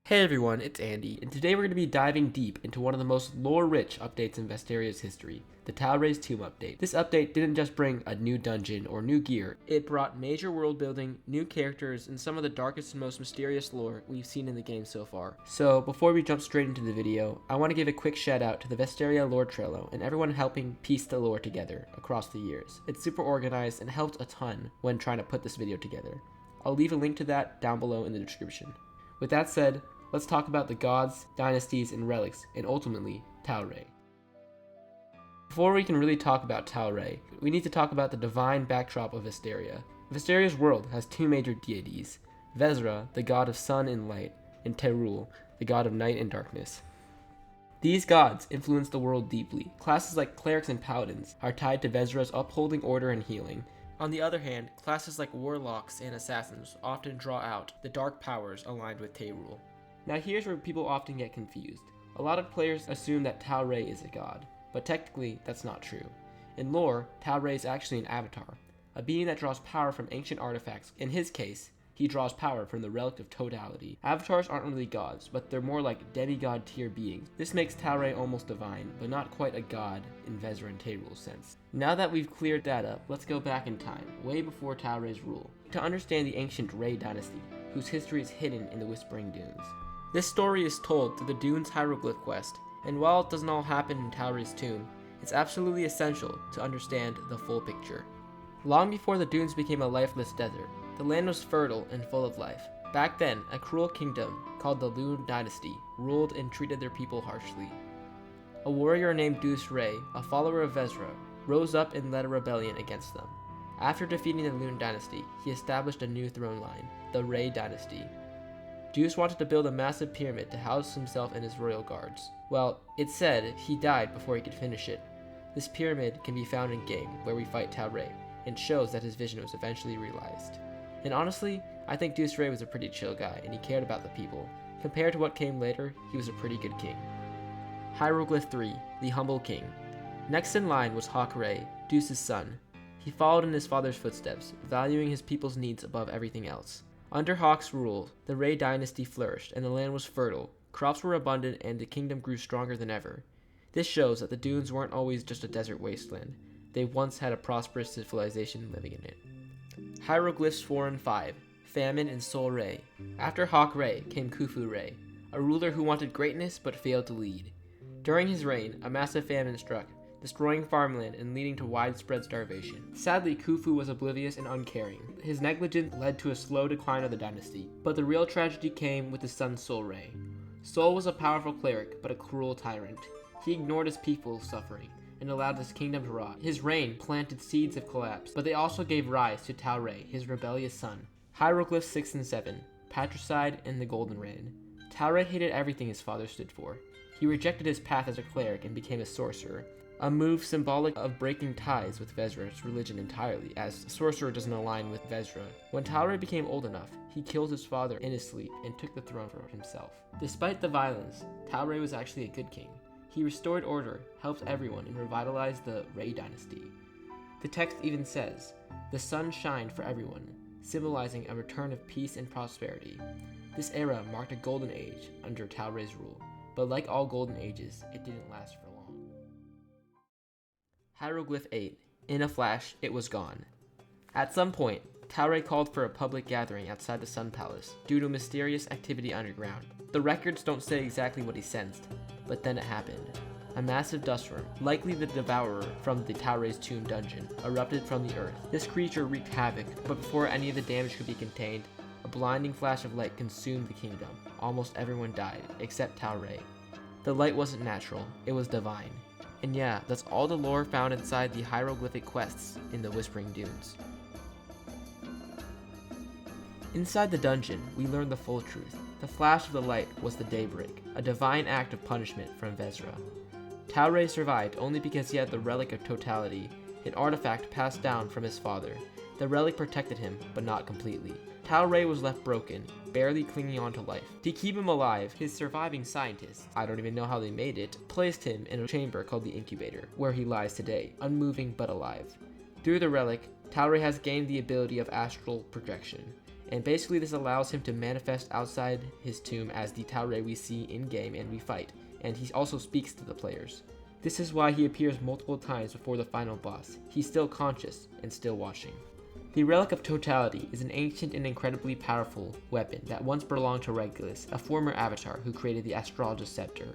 Hey everyone, it's Andy, and today we're going to be diving deep into one of the most lore-rich updates in Vesteria's history, the Tal-Rey's Tomb update. This update didn't just bring a new dungeon or new gear, it brought major world building, new characters, and some of the darkest and most mysterious lore we've seen in the game so far. So before we jump straight into the video, I want to give a quick shout out to the Vesteria lore Trello and everyone helping piece the lore together across the years. It's super organized and helped a ton when trying to put this video together. I'll leave a link to that down below in the description. With that said, let's talk about the gods, dynasties, and relics, and ultimately, Tal-Rey. Before we can really talk about Tal-Rey, we need to talk about the divine backdrop of Vesteria. Vesteria's world has two major deities, Vezra, the god of sun and light, and Terul, the god of night and darkness. These gods influence the world deeply. Classes like clerics and paladins are tied to Vezra's upholding order and healing. On the other hand, classes like warlocks and assassins often draw out the dark powers aligned with Terul. Now here's where people often get confused. A lot of players assume that Tal-Rey is a god, but technically that's not true. In lore, Tal-Rey is actually an avatar, a being that draws power from ancient artifacts. In his case, he draws power from the Relic of Totality. Avatars aren't really gods, but they're more like demigod tier beings. This makes Tal-Rey almost divine, but not quite a god in Vezra and Terul's sense. Now that we've cleared that up, let's go back in time, way before Tal-Rey's rule, to understand the ancient Ray Dynasty, whose history is hidden in the Whispering Dunes. This story is told through the Dunes hieroglyph quest, and while it doesn't all happen in Tal-Rey's tomb, it's absolutely essential to understand the full picture. Long before the Dunes became a lifeless desert, the land was fertile and full of life. Back then, a cruel kingdom called the Ray Dynasty ruled and treated their people harshly. A warrior named Tal-Rey, a follower of Vezra, rose up and led a rebellion against them. After defeating the Ray Dynasty, he established a new throne line, the Ray Dynasty. Tal wanted to build a massive pyramid to house himself and his royal guards. Well, it's said he died before he could finish it. This pyramid can be found in game, where we fight Tal-Rey, and shows that his vision was eventually realized. And honestly, I think Tal-Rey was a pretty chill guy, and he cared about the people. Compared to what came later, he was a pretty good king. Hieroglyph 3, the Humble King. Next in line was Tal-Rey, Tal's son. He followed in his father's footsteps, valuing his people's needs above everything else. Under Hawk's rule, the Ray Dynasty flourished and the land was fertile, crops were abundant, and the kingdom grew stronger than ever. This shows that the Dunes weren't always just a desert wasteland. They once had a prosperous civilization living in it. Hieroglyphs 4 and 5, Famine and Sol Rey. After Tal-Rey came Khufu Rey, a ruler who wanted greatness but failed to lead. During his reign, a massive famine struck, destroying farmland and leading to widespread starvation. Sadly, Khufu was oblivious and uncaring. His negligence led to a slow decline of the dynasty, but the real tragedy came with his son Sol Rey. Sol was a powerful cleric, but a cruel tyrant. He ignored his people's suffering and allowed his kingdom to rot. His reign planted seeds of collapse, but they also gave rise to Tal-Rey, his rebellious son. Hieroglyphs 6 and 7, Patricide and the Golden Rain. Tal-Rey hated everything his father stood for. He rejected his path as a cleric and became a sorcerer, a move symbolic of breaking ties with Vezra's religion entirely, as sorcerer doesn't align with Vezra. When Tal-Rey became old enough, he killed his father in his sleep and took the throne for himself. Despite the violence, Tal-Rey was actually a good king. He restored order, helped everyone, and revitalized the Ray Dynasty. The text even says, "The sun shined for everyone," symbolizing a return of peace and prosperity. This era marked a golden age under Tal-Rey's rule, but like all golden ages, it didn't last for long. Hieroglyph 8. In a flash, it was gone. At some point, Tal-Rey called for a public gathering outside the Sun Palace due to mysterious activity underground. The records don't say exactly what he sensed, but then it happened. A massive dust storm, likely the devourer from the Tal-Rey's tomb dungeon, erupted from the earth. This creature wreaked havoc, but before any of the damage could be contained, a blinding flash of light consumed the kingdom. Almost everyone died, except Tal-Rey. The light wasn't natural, it was divine. And yeah, that's all the lore found inside the hieroglyphic quests in the Whispering Dunes. Inside the dungeon, we learn the full truth. The flash of the light was the daybreak, a divine act of punishment from Vezra. Tal-Rey survived only because he had the Relic of Totality, an artifact passed down from his father. The relic protected him, but not completely. Tal-Rey was left broken, barely clinging on to life. To keep him alive, his surviving scientists, I don't even know how they made it, placed him in a chamber called the Incubator, where he lies today, unmoving but alive. Through the relic, Tal-Rey has gained the ability of astral projection. And basically this allows him to manifest outside his tomb as the Tal-Rey we see in-game and we fight, and he also speaks to the players. This is why he appears multiple times before the final boss. He's still conscious and still watching. The Relic of Totality is an ancient and incredibly powerful weapon that once belonged to Regulus, a former avatar who created the Astrologist Scepter.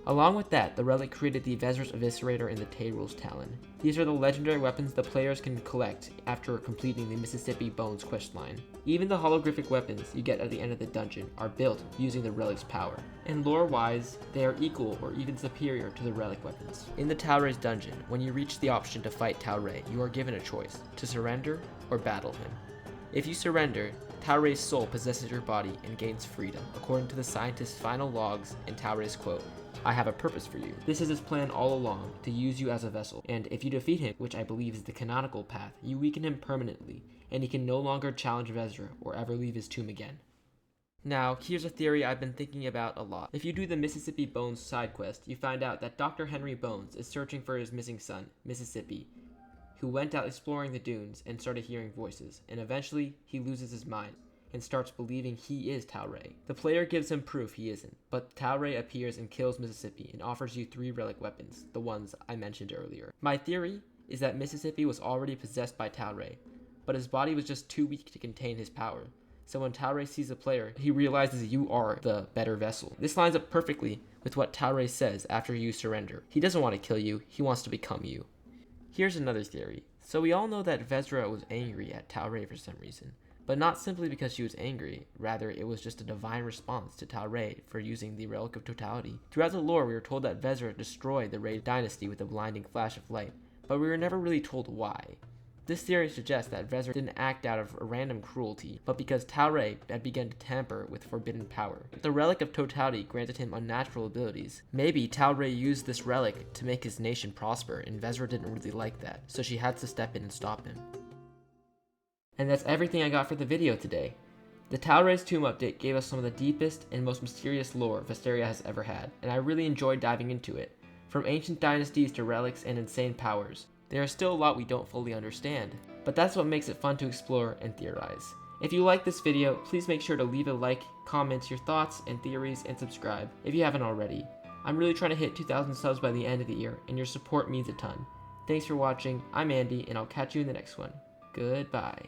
Along with that, the relic created the Vezra's Eviscerator and the Tayrul's Talon. These are the legendary weapons the players can collect after completing the Mississippi Bones questline. Even the holographic weapons you get at the end of the dungeon are built using the relic's power. And lore-wise, they are equal or even superior to the relic weapons. In the Tal-Rey's dungeon, when you reach the option to fight Tal-Rey, you are given a choice, to surrender or battle him. If you surrender, Tal-Rey's soul possesses your body and gains freedom, according to the scientist's final logs and Tal-Rey's quote, "I have a purpose for you." This is his plan all along, to use you as a vessel, and if you defeat him, which I believe is the canonical path, you weaken him permanently, and he can no longer challenge Vezra or ever leave his tomb again. Now, here's a theory I've been thinking about a lot. If you do the Mississippi Bones side quest, you find out that Dr. Henry Bones is searching for his missing son, Mississippi, who went out exploring the dunes and started hearing voices, and eventually he loses his mind and starts believing he is Tal-Rey. The player gives him proof he isn't, but Tal-Rey appears and kills Mississippi and offers you 3 relic weapons, the ones I mentioned earlier. My theory is that Mississippi was already possessed by Tal-Rey, but his body was just too weak to contain his power. So when Tal-Rey sees the player, he realizes you are the better vessel. This lines up perfectly with what Tal-Rey says after you surrender. He doesn't want to kill you, he wants to become you. Here's another theory. So we all know that Vezra was angry at Tal-Rey for some reason, but not simply because she was angry, rather it was just a divine response to Tal-Rey for using the Relic of Totality. Throughout the lore, we were told that Vezra destroyed the Ray Dynasty with a blinding flash of light, but we were never really told why. This theory suggests that Vezra didn't act out of a random cruelty, but because Tal-Rey had begun to tamper with forbidden power. The Relic of Totality granted him unnatural abilities. Maybe Tal-Rey used this relic to make his nation prosper, and Vezra didn't really like that, so she had to step in and stop him. And that's everything I got for the video today. The Tal-Rey's Tomb update gave us some of the deepest and most mysterious lore Vesteria has ever had, and I really enjoyed diving into it. From ancient dynasties to relics and insane powers, there is still a lot we don't fully understand, but that's what makes it fun to explore and theorize. If you like this video, please make sure to leave a like, comment your thoughts and theories, and subscribe if you haven't already. I'm really trying to hit 2,000 subs by the end of the year, and your support means a ton. Thanks for watching, I'm Andy, and I'll catch you in the next one. Goodbye.